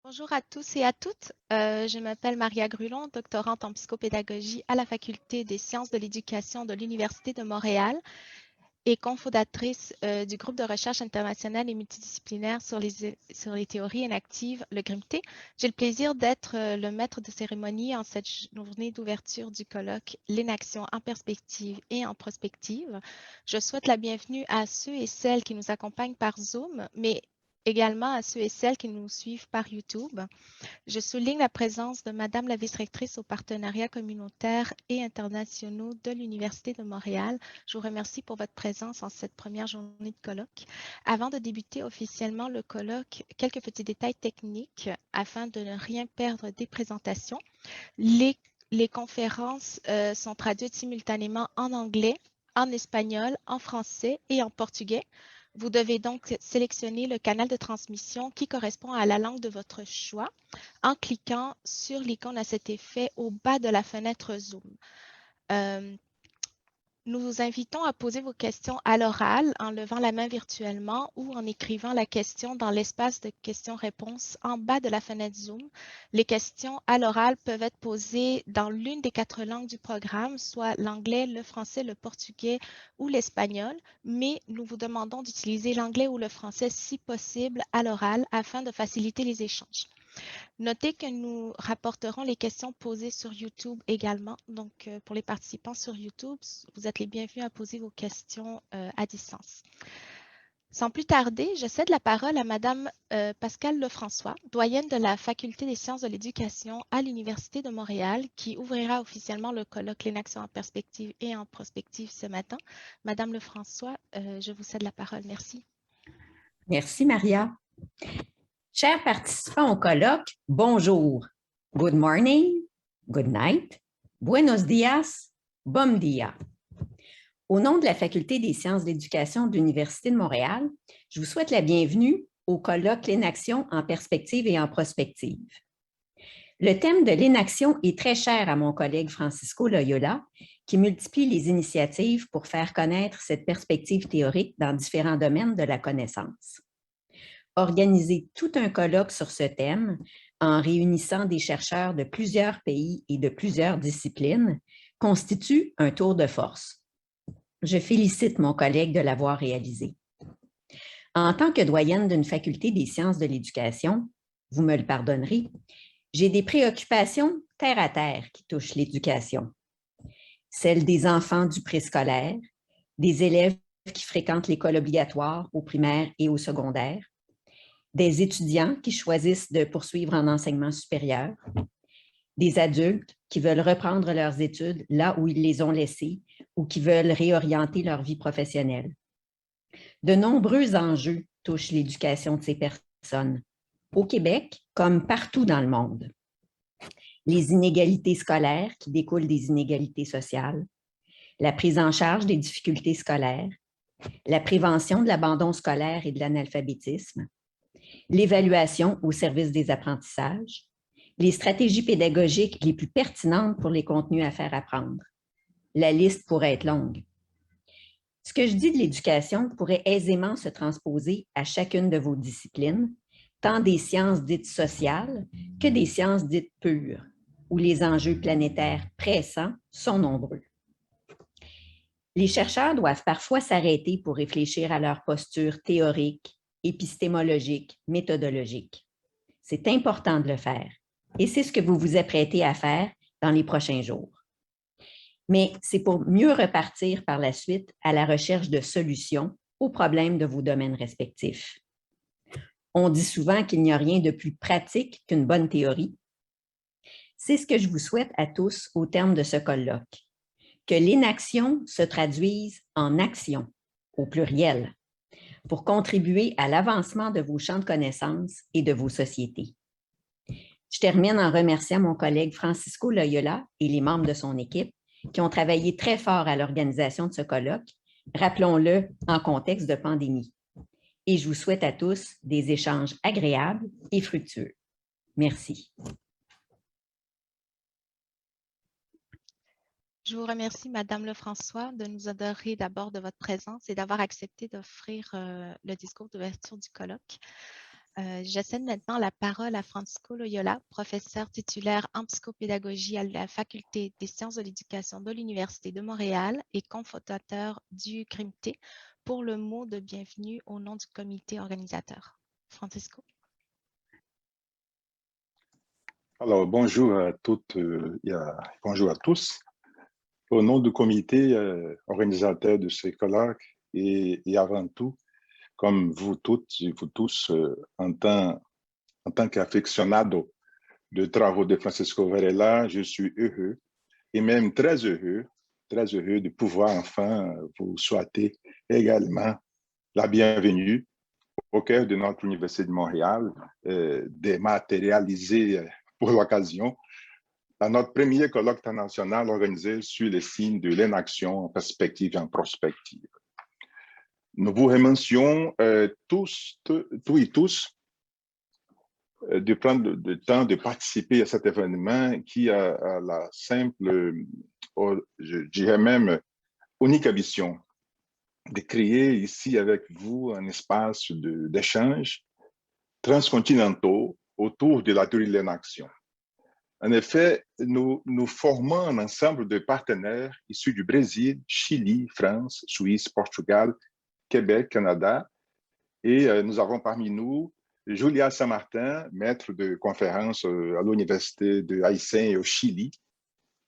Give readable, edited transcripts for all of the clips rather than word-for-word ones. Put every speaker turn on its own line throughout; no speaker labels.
Bonjour à tous et à toutes. Je m'appelle Maria Grulon, doctorante en psychopédagogie à la Faculté des sciences de l'éducation de l'Université de Montréal et cofondatrice du groupe de recherche international et multidisciplinaire sur les théories inactives, le GRIMT. J'ai le plaisir d'être le maître de cérémonie en cette journée d'ouverture du colloque L'inaction en perspective et en prospective. Je souhaite la bienvenue à ceux et celles qui nous accompagnent par Zoom, mais également à ceux et celles qui nous suivent par YouTube. Je souligne la présence de Madame la vice-rectrice aux partenariats communautaires et internationaux de l'Université de Montréal. Je vous remercie pour votre présence en cette première journée de colloque. Avant de débuter officiellement le colloque, quelques petits détails techniques afin de ne rien perdre des présentations. Les conférences sont traduites simultanément en anglais, en espagnol, en français et en portugais. Vous devez donc sélectionner le canal de transmission qui correspond à la langue de votre choix en cliquant sur l'icône à cet effet au bas de la fenêtre Zoom. Nous vous invitons à poser vos questions à l'oral en levant la main virtuellement ou en écrivant la question dans l'espace de questions-réponses en bas de la fenêtre Zoom. Les questions à l'oral peuvent être posées dans l'une des 4 langues du programme, soit l'anglais, le français, le portugais ou l'espagnol, mais nous vous demandons d'utiliser l'anglais ou le français si possible à l'oral afin de faciliter les échanges. Notez que nous rapporterons les questions posées sur YouTube également. Donc, pour les participants sur YouTube, vous êtes les bienvenus à poser vos questions à distance. Sans plus tarder, je cède la parole à Madame Pascale Lefrançois, doyenne de la Faculté des sciences de l'éducation à l'Université de Montréal, qui ouvrira officiellement le colloque L'inaction en perspective et en prospective ce matin. Madame Lefrançois, je vous cède la parole. Merci.
Merci, Maria. Chers participants au colloque, bonjour. Good morning, good night, buenos dias, bom dia. Au nom de la Faculté des sciences de l'éducation de l'Université de Montréal, je vous souhaite la bienvenue au colloque L'inaction en perspective et en prospective. Le thème de l'inaction est très cher à mon collègue Francisco Loyola, qui multiplie les initiatives pour faire connaître cette perspective théorique dans différents domaines de la connaissance. Organiser tout un colloque sur ce thème en réunissant des chercheurs de plusieurs pays et de plusieurs disciplines constitue un tour de force. Je félicite mon collègue de l'avoir réalisé. En tant que doyenne d'une faculté des sciences de l'éducation, vous me le pardonnerez, j'ai des préoccupations terre à terre qui touchent l'éducation. Celles des enfants du préscolaire, des élèves qui fréquentent l'école obligatoire au primaire et au secondaire, des étudiants qui choisissent de poursuivre en enseignement supérieur, des adultes qui veulent reprendre leurs études là où ils les ont laissées ou qui veulent réorienter leur vie professionnelle. De nombreux enjeux touchent l'éducation de ces personnes, au Québec comme partout dans le monde. Les inégalités scolaires qui découlent des inégalités sociales, la prise en charge des difficultés scolaires, la prévention de l'abandon scolaire et de l'analphabétisme, l'évaluation au service des apprentissages, les stratégies pédagogiques les plus pertinentes pour les contenus à faire apprendre. La liste pourrait être longue. Ce que je dis de l'éducation pourrait aisément se transposer à chacune de vos disciplines, tant des sciences dites sociales que des sciences dites pures, où les enjeux planétaires pressants sont nombreux. Les chercheurs doivent parfois s'arrêter pour réfléchir à leur posture théorique, épistémologique, méthodologique. C'est important de le faire et c'est ce que vous vous apprêtez à faire dans les prochains jours. Mais c'est pour mieux repartir par la suite à la recherche de solutions aux problèmes de vos domaines respectifs. On dit souvent qu'il n'y a rien de plus pratique qu'une bonne théorie. C'est ce que je vous souhaite à tous au terme de ce colloque, que l'inaction se traduise en action, au pluriel, pour contribuer à l'avancement de vos champs de connaissances et de vos sociétés. Je termine en remerciant mon collègue Francisco Loyola et les membres de son équipe qui ont travaillé très fort à l'organisation de ce colloque, rappelons-le en contexte de pandémie. Et je vous souhaite à tous des échanges agréables et fructueux. Merci.
Je vous remercie, Madame Lefrançois, de nous honorer d'abord de votre présence et d'avoir accepté d'offrir le discours d'ouverture du colloque. Je cède maintenant la parole à Francisco Loyola, professeur titulaire en psychopédagogie à la Faculté des sciences de l'éducation de l'Université de Montréal et cofondateur du CRIMT, pour le mot de bienvenue au nom du comité organisateur. Francisco.
Alors, bonjour à toutes et bonjour à tous. Au nom du comité organisateur de ce colloque et avant tout, comme vous toutes et vous tous, en tant qu'aficionado de travaux de Francisco Varela, je suis heureux et même très heureux de pouvoir enfin vous souhaiter également la bienvenue au cœur de notre Université de Montréal, dématérialisée pour l'occasion, à notre premier colloque international organisé sur les signes de l'inaction en perspective et en prospective. Nous vous remercions tous de prendre le temps de participer à cet événement qui a la simple, je dirais même, unique ambition de créer ici avec vous un espace d'échange transcontinentaux autour de la théorie de l'inaction. En effet, nous formons un ensemble de partenaires issus du Brésil, Chili, France, Suisse, Portugal, Québec, Canada. Et nous avons parmi nous Julia Saint-Martin, maître de conférence à l'Université de Aysén au Chili,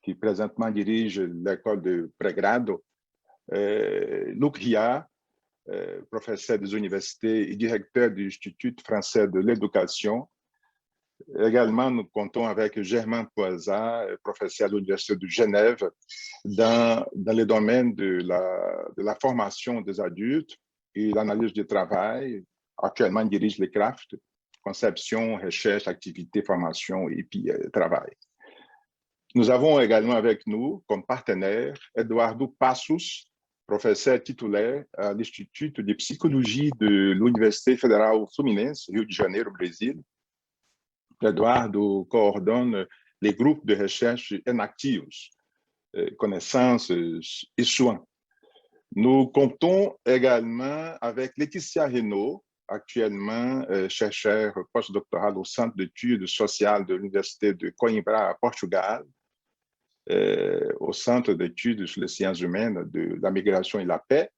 qui présentement dirige l'école de prégrado. Luc Ria, professeur des universités et directeur de l'Institut français de l'éducation. Également, nous comptons avec Germain Poisa, professeur à l'Université de Genève, dans le domaine de la formation des adultes et l'analyse du travail. Actuellement, il dirige les CRAFT, conception, recherche, activité, formation et puis travail. Nous avons également avec nous, comme partenaire, Eduardo Passos, professeur titulaire à l'Institut de psychologie de l'Université fédérale Fluminense, Rio de Janeiro, Brésil. Eduardo coordonne les groupes de recherche inactifs, connaissances et soins. Nous comptons également avec Laetitia Renaud, actuellement chercheure postdoctorale au Centre d'études sociales de l'Université de Coimbra, à Portugal, au Centre d'études sur les sciences humaines de la migration et la paix.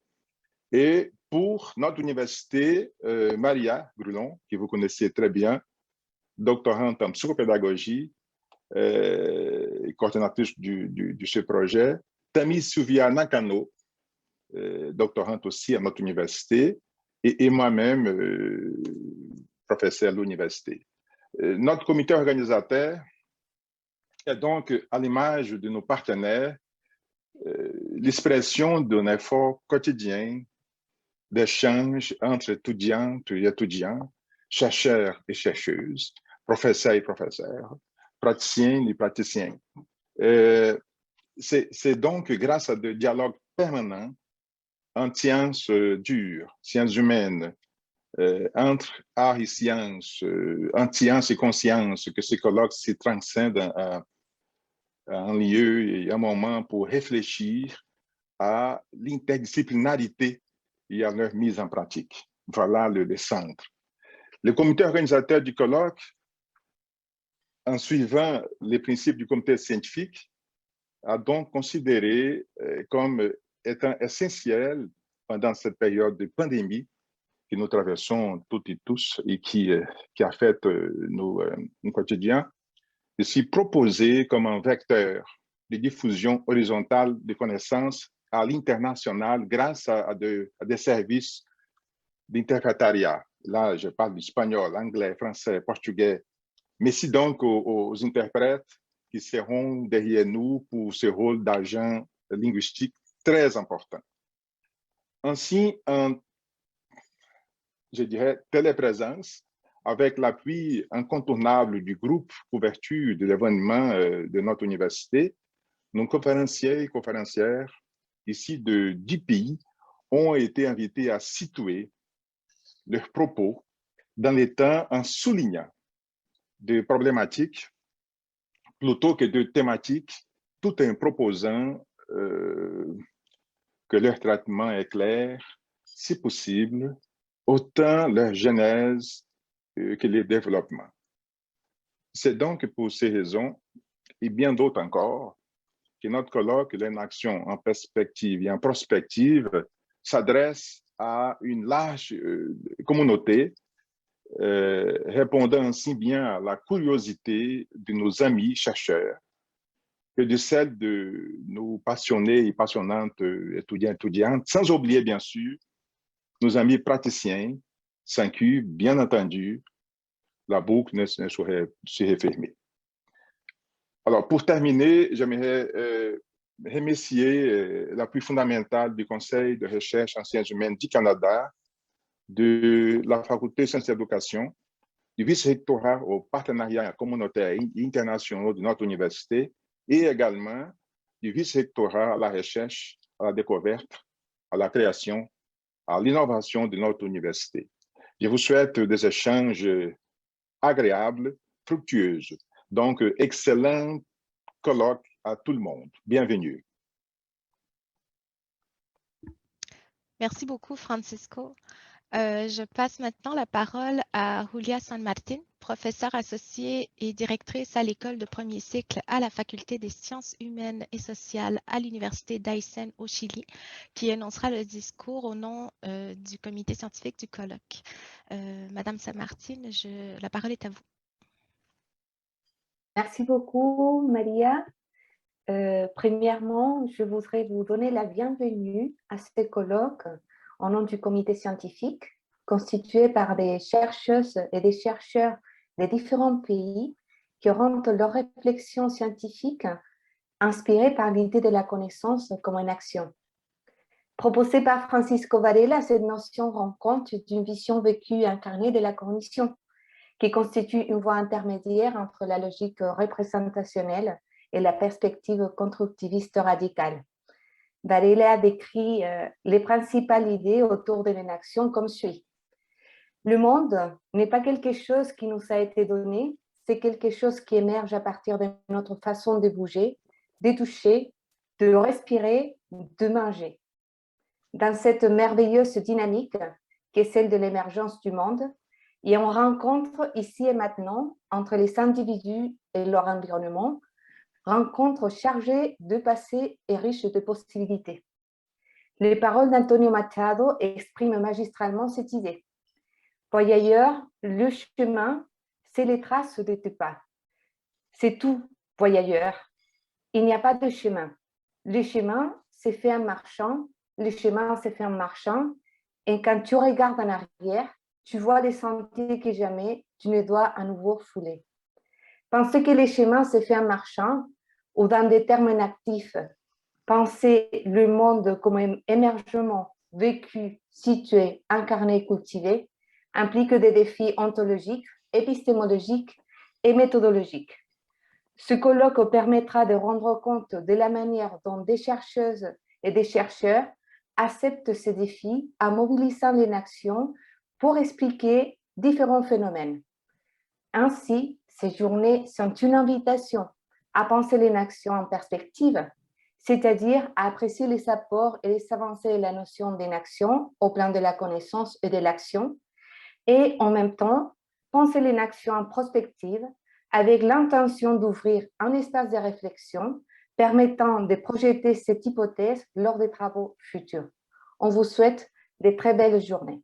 Et pour notre université, Maria Grulon, que vous connaissez très bien, doctorante en psychopédagogie, coordonnatrice de ce projet, Tami Sylvia Nakano, doctorante aussi à notre université, et moi-même, professeur à l'université. Notre comité organisateur est donc, à l'image de nos partenaires, l'expression d'un effort quotidien d'échange entre étudiantes et étudiants, chercheurs et chercheuses, professeurs et professeurs, praticiens et praticiens. C'est donc grâce à des dialogues permanents en sciences dures, sciences humaines, entre art et sciences, entre sciences et conscience, que ces colloques se transcendent à un lieu et un moment pour réfléchir à l'interdisciplinarité et à leur mise en pratique. Voilà le centre. Le comité organisateur du colloque, en suivant les principes du comité scientifique, a donc considéré comme étant essentiel pendant cette période de pandémie que nous traversons toutes et tous et qui affecte nos quotidiens, de s'y proposer comme un vecteur de diffusion horizontale de connaissances à l'international grâce à des services d'interprétariat. Là, je parle d'espagnol, anglais, français, portugais. Merci donc aux interprètes qui seront derrière nous pour ce rôle d'agent linguistique très important. Ainsi, je dirais, téléprésence, avec l'appui incontournable du groupe couverture de l'événement de notre université, nos conférenciers et conférencières, ici de 10 pays, ont été invités à situer leurs propos dans les temps en soulignant des problématiques plutôt que de thématiques, tout en proposant que leur traitement est clair, si possible, autant leur genèse que le développement. C'est donc pour ces raisons, et bien d'autres encore, que notre colloque l'inaction en perspective et en prospective s'adresse à une large communauté, répondant ainsi bien à la curiosité de nos amis chercheurs que de celle de nos passionnés et passionnantes étudiants et étudiantes, sans oublier bien sûr nos amis praticiens, sans qui, bien entendu, la boucle ne saurait se refermer. Alors, pour terminer, j'aimerais remercier l'appui fondamental du Conseil de recherche en sciences humaines du Canada, de la Faculté de sciences et d'éducation, du vice-rectorat aux partenariats communautaires et internationaux de notre université et également du vice-rectorat à la recherche, à la découverte, à la création, à l'innovation de notre université. Je vous souhaite des échanges agréables, fructueux. Donc, excellent colloque à tout le monde. Bienvenue.
Merci beaucoup, Francisco. Je passe maintenant la parole à Julia San Martin, professeure associée et directrice à l'école de premier cycle à la Faculté des sciences humaines et sociales à l'Université d'Aysén au Chili, qui énoncera le discours au nom du comité scientifique du colloque. Madame San Martin, la parole est à vous.
Merci beaucoup, Maria. Premièrement, je voudrais vous donner la bienvenue à ce colloque au nom du comité scientifique constitué par des chercheuses et des chercheurs des différents pays qui rendent leurs réflexions scientifiques inspirées par l'idée de la connaissance comme une action. Proposée par Francisco Varela, cette notion rend compte d'une vision vécue et incarnée de la cognition, qui constitue une voie intermédiaire entre la logique représentationnelle et la perspective constructiviste radicale. Varela a décrit les principales idées autour de l'inaction comme suit. Le monde n'est pas quelque chose qui nous a été donné, c'est quelque chose qui émerge à partir de notre façon de bouger, de toucher, de respirer, de manger. Dans cette merveilleuse dynamique qui est celle de l'émergence du monde, et on rencontre ici et maintenant entre les individus et leur environnement, rencontre chargée de passé et riche de possibilités. Les paroles d'Antonio Machado expriment magistralement cette idée. Voyageur, le chemin, c'est les traces de tes pas. C'est tout, voyageur. Il n'y a pas de chemin. Le chemin, c'est fait en marchant. Le chemin, c'est fait en marchant. Et quand tu regardes en arrière, tu vois des sentiers que jamais tu ne dois à nouveau fouler. Penser que les chemins se fait en marchant ou dans des termes inactifs, penser le monde comme un émergement vécu, situé, incarné, cultivé, implique des défis ontologiques, épistémologiques et méthodologiques. Ce colloque permettra de rendre compte de la manière dont des chercheuses et des chercheurs acceptent ces défis en mobilisant l'inaction pour expliquer différents phénomènes. Ainsi, ces journées sont une invitation à penser l'inaction en perspective, c'est-à-dire à apprécier les apports et les avancées de la notion d'inaction au plan de la connaissance et de l'action, et en même temps, penser l'inaction en prospective avec l'intention d'ouvrir un espace de réflexion permettant de projeter cette hypothèse lors des travaux futurs. On vous souhaite de très belles journées.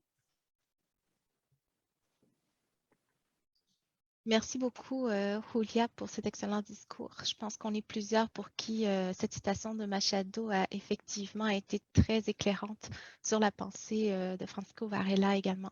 Merci beaucoup, Julia, pour cet excellent discours. Je pense qu'on est plusieurs pour qui cette citation de Machado a effectivement été très éclairante sur la pensée de Francisco Varela également.